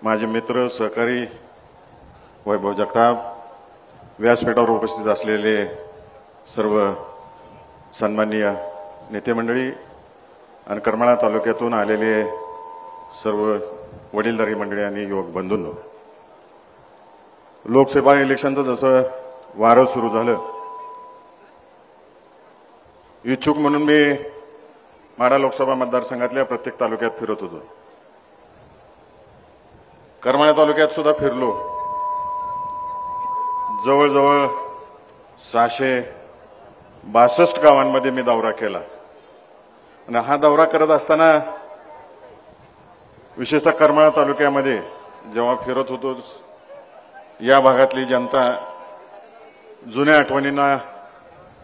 माझे मित्र सहकारी वैभव जगताप, व्यासपीठावर उपस्थित असलेले सर्व सन्माननीय नेते मंडळी आणि करमाळा तालुक्यातून आलेले सर्व वडीलधारी मंडळी आणि युवक बंधूंनो, लोकसभा इलेक्शनचं जसं वारं सुरू झालं, इच्छुक म्हणून मी माढा लोकसभा मतदारसंघातल्या प्रत्येक तालुक्यात फिरत होतो. करमाळा तालुक्यात सुद्धा फिरलो. जवळजवळ 662 गावांमध्ये मी दौरा केला. आणि हा दौरा करत असताना विशेषतः करमाळा तालुक्यामध्ये जेव्हा फिरत होतो, या भागातली जनता जुन्या आठवणींना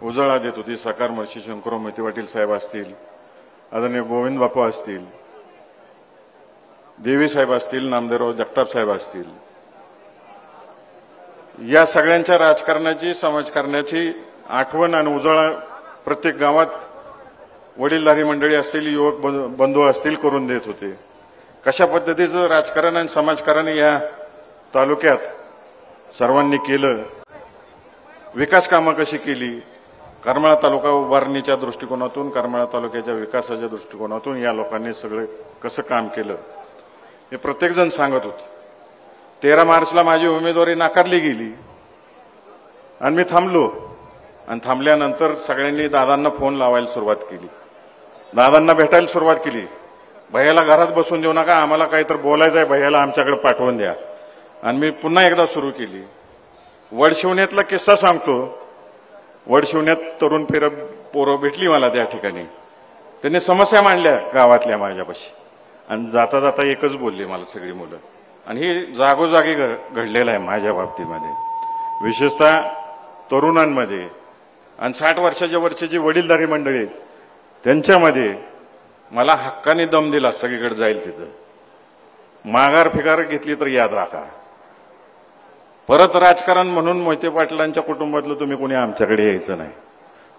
उजाळा देत होती. साकार महर्षी शंकरराव मोहिते पाटील साहेब असतील, आदरणीय गोविंद बापू असतील, देवी साहेब असतील, नामदेवराव जगताप साहेब असतील, या सगळ्यांच्या राजकारणाची, समाजकारणाची आठवण आणि उजाळा प्रत्येक गावात वडीलधारी मंडळी असतील, युवक बंधू असतील करून देत होते. कशा पद्धतीचं राजकारण आणि समाजकारण या तालुक्यात सर्वांनी केलं, विकास कामं कशी केली, करमाळा तालुका उभारणीच्या दृष्टिकोनातून, करमाळा तालुक्याच्या विकासाच्या दृष्टिकोनातून या लोकांनी सगळे कसं काम केलं हे प्रत्येकजण सांगत होते. 13 मार्चला माझी उमेदवारी नाकारली गेली आणि मी थांबलो. आणि थांबल्यानंतर सगळ्यांनी दादांना फोन लावायला सुरुवात केली, दादांना भेटायला सुरुवात केली. भैयाला घरात बसून देऊ नका, आम्हाला काहीतरी बोलायचं आहे, भैयाला आमच्याकडे पाठवून द्या. आणि मी पुन्हा एकदा सुरू केली. वडशिवण्यातला किस्सा सांगतो. वडशिवण्यात तरुण पोरं भेटली मला त्या ठिकाणी. त्यांनी समस्या मांडल्या गावातल्या माझ्यापाशी आणि जाता जाता एकच बोलली मला सगळी मुलं. आणि हे जागोजागी घडलेलं आहे माझ्या बाबतीमध्ये, विशेषतः तरुणांमध्ये आणि 60 वर्षाच्या वरची जी वडीलधारी मंडळी आहेत त्यांच्यामध्ये मला हक्काने दम दिला. सगळीकडे जाईल तिथं माघार फिगार घेतली तर याद राखा, परत राजकारण म्हणून मोहिते पाटलांच्या कुटुंबातलं तुम्ही कोणी आमच्याकडे यायचं नाही.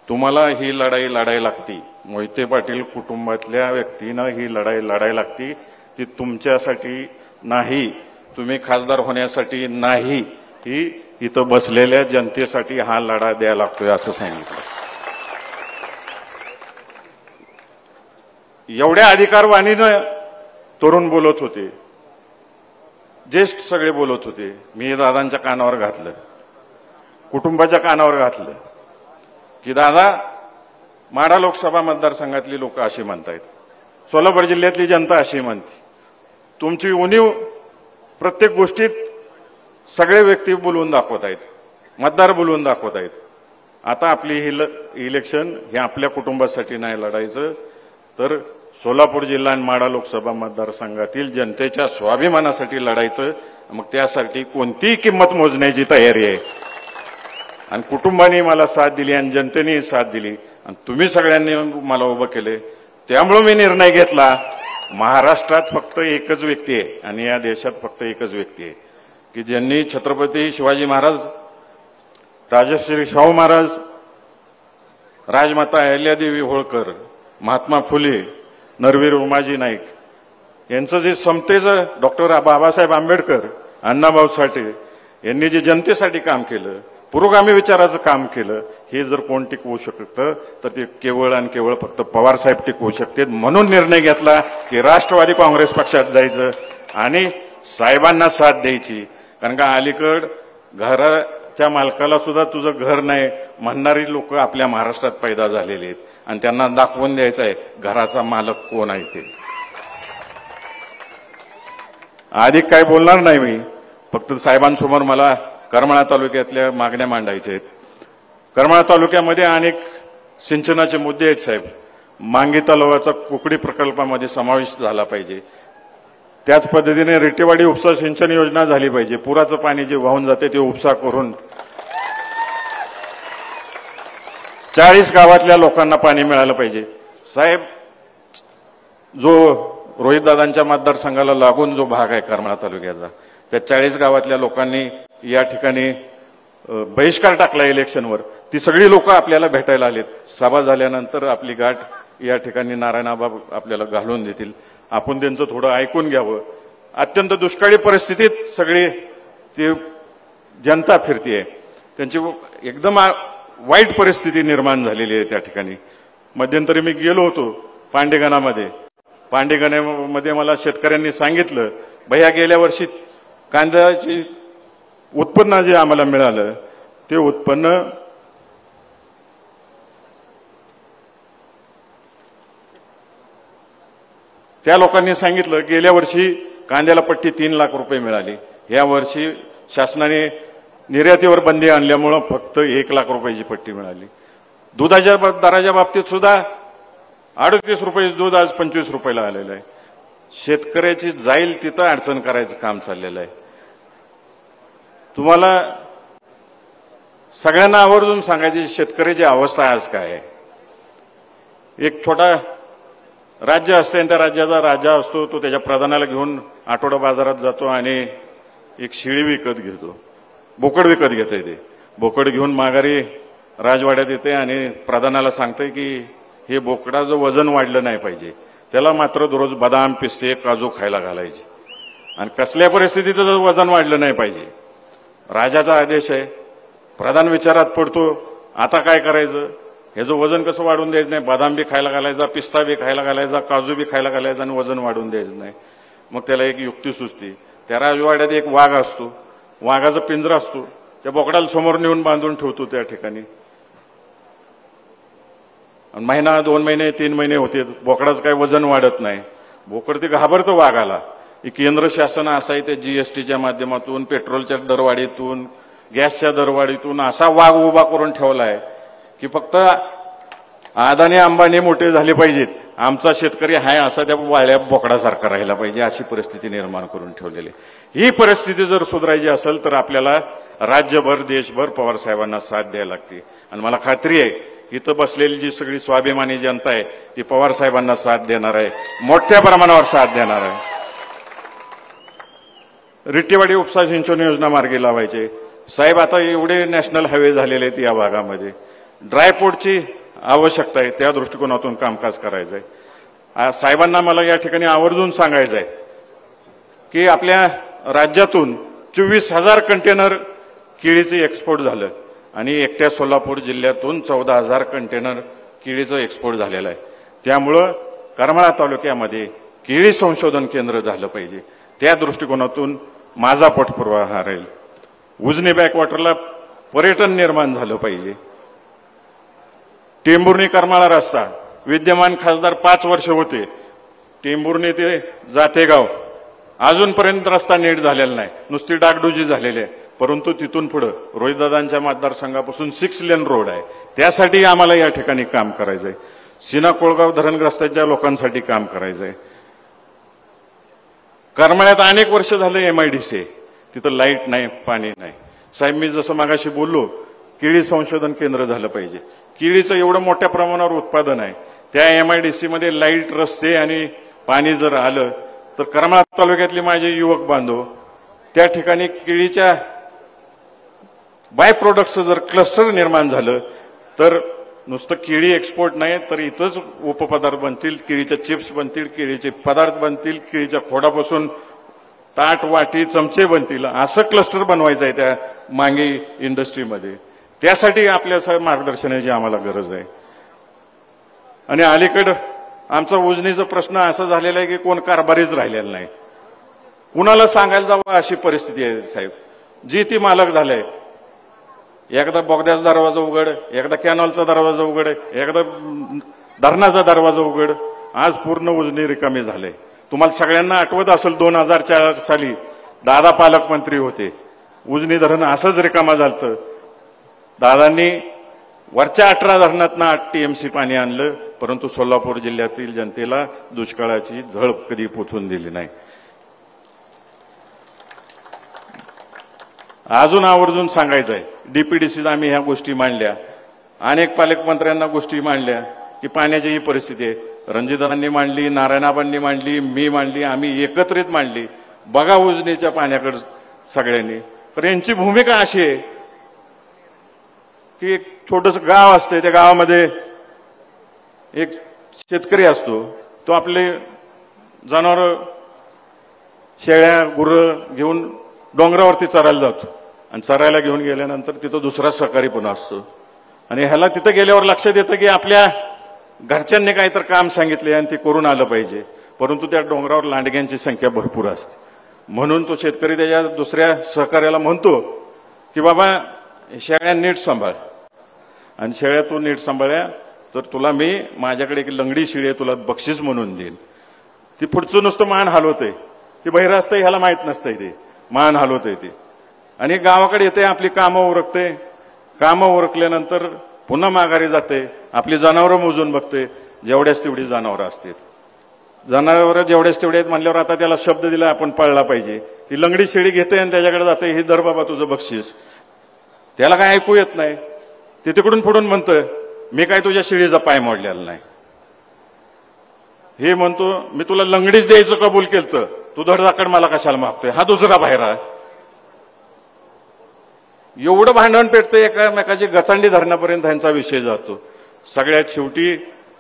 तुम्हाला ही लढाई लढायला लागती. मोहिते पाटील कुटुंबातल्या व्यक्तीनं ही लढाई लढायला लागती. ती तुमच्यासाठी नाही, तुम्ही खासदार होण्यासाठी नाही, ही इथं बसलेल्या जनतेसाठी हा लढा द्यायला लागतोय असं सांगितलं. एवढ्या अधिकारवाणीनं तरुण बोलत होते, ज्येष्ठ सगळे बोलत होते. मी दादांच्या कानावर घातलं, कुटुंबाच्या कानावर घातलं की दादा, माढा लोकसभा मतदारसंघातली लोक अशी म्हणतायत, सोलापूर जिल्ह्यातली जनता अशी म्हणते, तुमची उणीव प्रत्येक गोष्टीत सगळे व्यक्ती बोलवून दाखवत आहेत, मतदार बोलवून दाखवत आहेत. आता आपली ही इलेक्शन हे आपल्या कुटुंबासाठी नाही लढायचं, तर सोलापूर जिल्हा आणि माढा लोकसभा मतदारसंघातील जनतेच्या स्वाभिमानासाठी लढायचं. मग त्यासाठी कोणतीही किंमत मोजण्याची तयारी आहे. आणि कुटुंबाने मला साथ दिली आणि जनतेने साथ दिली आणि तुम्ही सगळ्यांनी मला उभं केले. त्यामुळे मी निर्णय घेतला, महाराष्ट्रात फक्त एकच व्यक्ती आहे आणि या देशात फक्त एकच व्यक्ती आहे की ज्यांनी छत्रपती शिवाजी महाराज, राजश्री शाहू महाराज, राजमाता अहिल्यादेवी होळकर, महात्मा फुले, नरवीर उमाजी नाईक यांचं जे समतेचं, डॉक्टर बाबासाहेब आंबेडकर, अण्णाभाऊ साठे यांनी जे जनतेसाठी काम केलं, पुरोगामी विचाराचं काम केलं, हे जर कोण टिकवू शकतं तर ते केवळ आणि केवळ फक्त पवारसाहेब टिकवू शकतात. म्हणून निर्णय घेतला की राष्ट्रवादी काँग्रेस पक्षात जायचं आणि साहेबांना साथ द्यायची. कारण का अलीकड घराच्या मालकाला सुद्धा तुझं घर नाही म्हणणारी लोक आपल्या महाराष्ट्रात पैदा झालेली आहेत आणि त्यांना दाखवून द्यायचं आहे घराचा मालक कोण आहे ते. अधिक काय बोलणार नाही मी, फक्त साहेबांसमोर मला करमाळा तालुक्यातल्या मागण्या मांडायच्या आहेत. करमाळा तालुक्यामध्ये अनेक सिंचनाचे मुद्दे आहेत साहेब. मांगी तलावाचा कुकडी प्रकल्पामध्ये समावेश झाला पाहिजे. त्याच पद्धतीने रेटेवाडी उपसा सिंचन योजना झाली पाहिजे. पुराचं पाणी जे वाहून जाते ते उपसा करून 40 गावातल्या लोकांना पाणी मिळालं पाहिजे. साहेब, जो रोहितदादांच्या मतदारसंघाला लागून जो भाग आहे करमाळा तालुक्याचा, त्या 40 गावातल्या लोकांनी या ठिकाणी बहिष्कार टाकला इलेक्शनवर. ती सगळी लोक आपल्याला भेटायला आलेत. सभा झाल्यानंतर आपली गाठ या ठिकाणी नारायणाबा आपल्याला घालून देतील. आपण त्यांचं थोडं ऐकून घ्यावं. अत्यंत दुष्काळी परिस्थितीत सगळी ती जनता फिरतीये, त्यांची एकदम वाईट परिस्थिती निर्माण झालेली आहे त्या ठिकाणी. मध्यंतरी मी गेलो होतो पांडेगणामध्ये. पांडेगणामध्ये मला शेतकऱ्यांनी सांगितलं, भैया गेल्या वर्षी कांद्याची उत्पन्न जे आम्हाला मिळालं ते उत्पन्न त्या लोकांनी सांगितलं गेल्या वर्षी कांद्याला पट्टी 3 लाख रुपये मिळाली. या वर्षी शासनाने निर्यातीवर बंदी आणल्यामुळं फक्त 1 लाख रुपयाची पट्टी मिळाली. दुधाच्या दराच्या बाबतीत सुद्धा 38 रुपयाचं दूध आज 25 रुपयाला आलेलं आहे. शेतकऱ्याची जाईल तिथं अडचण करायचं काम चाललेलं आहे. तुम्हाला सगळ्यांना आवर्जून सांगायची शेतकऱ्याची अवस्था आज काय आहे. एक छोटा राज्य असते आणि त्या राज्याचा राजा असतो, तो त्याच्या प्रधानाला घेऊन आठवडा बाजारात जातो आणि एक शिळी विकत घेतो, बोकड विकत घेते. ते बोकड घेऊन माघारी राजवाड्यात येते आणि प्रधानाला सांगते की हे बोकडाचं वजन वाढलं नाही पाहिजे, त्याला मात्र दररोज बदाम, पिस्ते, काजू खायला घालायचे. आणि कसल्या परिस्थितीत वजन वाढलं नाही पाहिजे. राजाचा आदेश आहे. प्रधान विचारात पडतो, आता काय करायचं, ह्याचं वजन कसं वाढून द्यायचं नाही. बदाम बी खायला घालायचा, पिस्ता बी खायला घालायचा, काजू बी खायला घालायचा आणि वजन वाढून द्यायचं नाही. मग त्याला एक युक्ती सुचते. त्या राजवाड्यात एक वाघ असतो, वाघाचा पिंजरा असतो, त्या बोकडाला समोर नेऊन बांधून ठेवतो त्या ठिकाणी. महिना, 2 महिने, 3 महिने होते, बोकडाचं काही वजन वाढत नाही. बोकड ते घाबरतं वाघाला. केंद्र शासन असं आहे, ते जीएसटीच्या माध्यमातून, पेट्रोलच्या दरवाढीतून, गॅसच्या दरवाढीतून असा वाघ उभा करून ठेवला आहे की फक्त अदानी अंबानी मोठे झाले पाहिजेत, आमचा शेतकरी हाय असा त्या वाळ्या बोकडासारखा राहिला पाहिजे, अशी परिस्थिती निर्माण करून ठेवलेली. ही परिस्थिती जर सुधारायची असेल तर आपल्याला राज्यभर, देशभर पवार साहेबांना साथ द्यायला लागते. आणि मला खात्री आहे इथं बसलेली जी सगळी स्वाभिमानी जनता आहे ती पवार साहेबांना साथ देणार आहे, मोठ्या प्रमाणावर साथ देणार आहे. रिट्टेवाडी उपसा सिंचन योजना मार्गी लावायचे साहेब. आता एवढे नॅशनल हायवे झालेले आहेत या भागामध्ये, ड्रायपोर्टची आवश्यकता आहे, त्या दृष्टिकोनातून कामकाज करायचं आहे. साहेबांना मला या ठिकाणी आवर्जून सांगायचं आहे की आपल्या राज्यातून 24,000 कंटेनर केळीचे एक्सपोर्ट झालं आणि एकट्या सोलापूर जिल्ह्यातून 14,000 कंटेनर केळीचं एक्सपोर्ट झालेलं आहे. त्यामुळं करमाळा तालुक्यामध्ये केळी संशोधन केंद्र झालं पाहिजे. त्या दृष्टिकोनातून माझा पाठपुरावा राहील. उजनी बॅकवॉटरला पर्यटन निर्माण झालं पाहिजे. टेंभुर्णी करमाळा रस्ता, विद्यमान खासदार 5 वर्ष होते, टेंभुर्णी ते जातेगाव अजूनपर्यंत रस्ता नीट झालेला नाही, नुसती डागडुजी झालेली आहे. परंतु तिथून पुढे रोहितदादांच्या मतदारसंघापासून 6 लेन रोड आहे, त्यासाठी आम्हाला या ठिकाणी काम करायचंय. सीना कोळगाव धरणग्रस्तांच्या लोकांसाठी काम करायचंय. करमाळ्यात अनेक वर्ष झाले MIDC, तिथं लाईट नाही, पाणी नाही. साहेब मी जसं मागाशी बोललो, केळी संशोधन केंद्र झालं पाहिजे. केळीचं एवढं मोठ्या प्रमाणावर उत्पादन आहे, त्या MIDC मध्ये लाईट, रस्ते आणि पाणी जर आलं तर करमाळा तालुक्यातले माझे युवक बांधव त्या ठिकाणी केळीच्या बाय प्रोडक्टचं जर क्लस्टर निर्माण झालं तर नुसतं केळी एक्सपोर्ट नाही तर इथंच उपपदार्थ बनतील, केळीच्या चिप्स बनतील, केळीचे पदार्थ बनतील, केळीच्या खोडापासून ताट, वाटी, चमचे बनतील, असं क्लस्टर बनवायचं आहे त्या मांगी इंडस्ट्रीमध्ये. त्यासाठी आपल्या मार्गदर्शनाची आम्हाला गरज आहे. आणि अलीकडं आमचा उजनीचा प्रश्न असा झालेला आहे की कोण कारभारीच राहिलेला नाही. कुणाला सांगायला जावं अशी परिस्थिती आहे साहेब. जी ती मालक झालाय, एकदा बोगद्याचा दरवाजा उघड, एकदा कॅनॉलचा दरवाजा उघड, एकदा धरणाचा दरवाजा उघड. आज पूर्ण उजनी रिकामी झाले. तुम्हाला सगळ्यांना आठवत असेल 2004 साली दादा पालकमंत्री होते, उजनी धरण असंच रिकामा झालं. दादांनी वरच्या 18 धरणातनं 8 TMC पाणी आणलं, परंतु सोलापूर जिल्ह्यातील जनतेला दुष्काळाची झळ कधी पोचून दिली नाही. अजून आवर्जून सांगायचं आहे, DPDCत आम्ही ह्या गोष्टी मांडल्या, अनेक पालकमंत्र्यांना गोष्टी मांडल्या की पाण्याची ही परिस्थिती आहे. रणजितदादांनी मांडली, नारायणाबांनी मांडली, मी मांडली, आम्ही एकत्रित मांडली. बघा उजनीच्या पाण्याकडे सगळ्यांनी. पण यांची भूमिका अशी आहे की एक छोटस गाव असते, त्या गावामध्ये एक शेतकरी असतो, तो आपले जनावर शेळ्या गुरं घेऊन डोंगरावरती चरायला जातो आणि चरायला घेऊन गेल्यानंतर तिथं दुसरा सहकारी पण असतो आणि ह्याला तिथं गेल्यावर लक्षात येतं की आपल्या घरच्यांनी काहीतरी काम सांगितले आणि ते करून आलं पाहिजे, परंतु त्या डोंगरावर लांडग्यांची संख्या भरपूर असते. म्हणून तो शेतकरी त्याच्या दुसऱ्या सहकार्याला म्हणतो की बाबा शेळ्या नीट सांभाळ, आणि शेळ्या तू नीट सांभाळ्या तर तुला मी माझ्याकडे एक लंगडी शेळी आहे तुला बक्षीस म्हणून देईन. ती पुढचं नुसतं मान हलवतंय, ती बहिरं असतंय ह्याला माहित नसतंय, ते मान हलवतंय ते आणि गावाकडे येते, आपली कामं उरकते. कामं उरकल्यानंतर पुन्हा माघारी जाते, आपली जनावरं मोजून बघते, जेवढ्याच तेवढी जनावरं असतील. जनावरं जेवढ्याच तेवढे आहेत म्हणल्यावर आता त्याला शब्द दिला आपण पाळला पाहिजे. ती लंगडी शेळी घेते आणि त्याच्याकडे जाते, हे धर बाबा तुझं बक्षीस. त्याला काय ऐकू येत नाही, ते तिकडून पुढून म्हणतं मी काय तुझ्या शेळीचा पाय मोडलेला नाही. हे म्हणतो मी तुला लंगडीच द्यायचं कबूल केलं, तू धडधाकड मला कशाला मागतोय, हा दुसरा बाहेर आहे. एवढं भांडण पेटतं, एकामेकाची गचांडी धरण्यापर्यंत त्यांचा विषय जातो. सगळ्यात शेवटी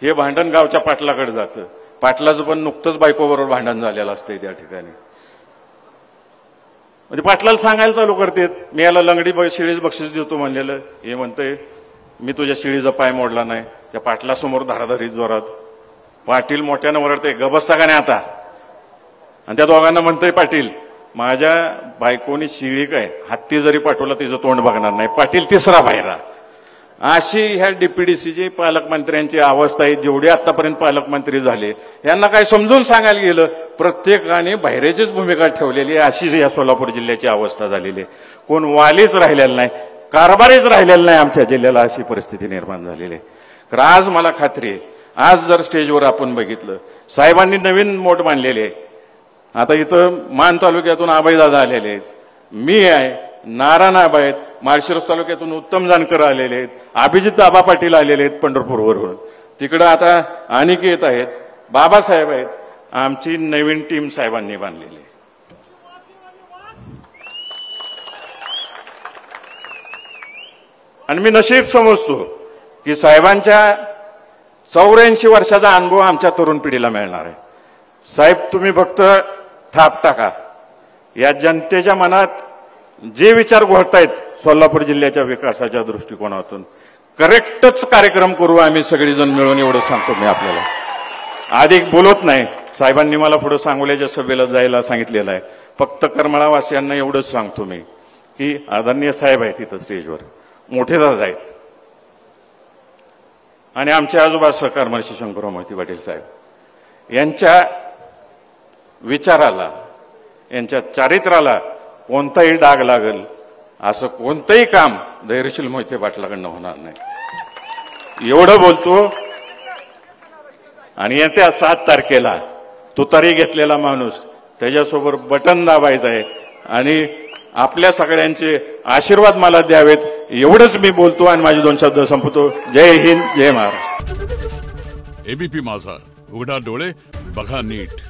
हे भांडण गावच्या पाटलाकडे जातं. पाटलाचं पण नुकतंच बायकोबरोबर भांडण झालेलं असतंय त्या ठिकाणी. म्हणजे पाटलाला सांगायला चालू करते मी याला लंगडी शेळीच बक्षीस देतो म्हणलेलं, हे म्हणतंय मी तुझ्या शेळीचा पाय मोडला नाही. त्या पाटलासमोर धाराधारीत जोरात पाटील मोठ्यानं ओरडते गबसता का नाही आता, आणि त्या दोघांना म्हणतंय पाटील माझ्या बायकोनी शिळी काय हत्ती जरी पाठवला तिचं तोंड बघणार नाही. पाटील तिसरा बाहेरा. अशी ह्या डीपीडीसीची पालकमंत्र्यांची अवस्था आहे. जेवढे आतापर्यंत पालकमंत्री झाले यांना काय समजून सांगायला गेलं प्रत्येकाने बाहेरचीच भूमिका ठेवलेली आहे. अशीच या सोलापूर जिल्ह्याची अवस्था झालेली आहे. कोण वालीच राहिलेला नाही, कारभारीच राहिलेला नाही आमच्या जिल्ह्याला, अशी परिस्थिती निर्माण झालेली आहे. तर आज मला खात्री आहे, आज जर स्टेजवर आपण बघितलं साहेबांनी नवीन मोठ मांडलेले आहे. आता इथं मान तालुक्यातून आबाईदादा आलेले आहेत, मी आहे, नारायण आबा आहेत, माळशिरस तालुक्यातून उत्तम जानकर आलेले आहेत, अभिजित आबा पाटील आलेले आहेत पंढरपूरवरून, तिकडं आता अनिकेत आहेत, बाबासाहेब आहेत. आमची नवीन टीम साहेबांनी बांधलेली आहे. आणि मी नशीब समजतो की साहेबांच्या 84 वर्षाचा अनुभव आमच्या तरुण पिढीला मिळणार आहे. साहेब तुम्ही फक्त थाप टाका, या जनतेच्या मनात जे विचार घोळतायत सोलापूर जिल्ह्याच्या विकासाच्या दृष्टिकोनातून करेक्टच कार्यक्रम करू आम्ही सगळेजण मिळून, एवढं सांगतो मी आपल्याला. अधिक बोलत नाही. साहेबांनी मला पुढे सांगोल्याच्या सभेला जायला सांगितलेलं आहे. फक्त करमाळावासियांना एवढंच सांगतो मी की आदरणीय साहेब आहेत तिथं स्टेजवर, मोठे दादा आहेत, आणि आमचे आजोबा सहकार महर्षी शंकरराव मोहिते पाटील साहेब यांच्या विचाराला, यांच्या चारित्र्याला कोणताही डाग लागेल असं कोणतंही काम धैर्यशील मोहिते पाटलाकडनं होणार नाही, एवढं बोलतो. आणि येत्या 7 तारखेला तुतारी घेतलेला माणूस त्याच्यासोबत बटन दाबायचं आहे आणि आपल्या सगळ्यांचे आशीर्वाद मला द्यावेत, एवढंच मी बोलतो आणि माझे 2 शब्द संपवतो. जय हिंद, जय महाराष्ट्र. एबीपी माझा, उघडा डोळे बघा नीट.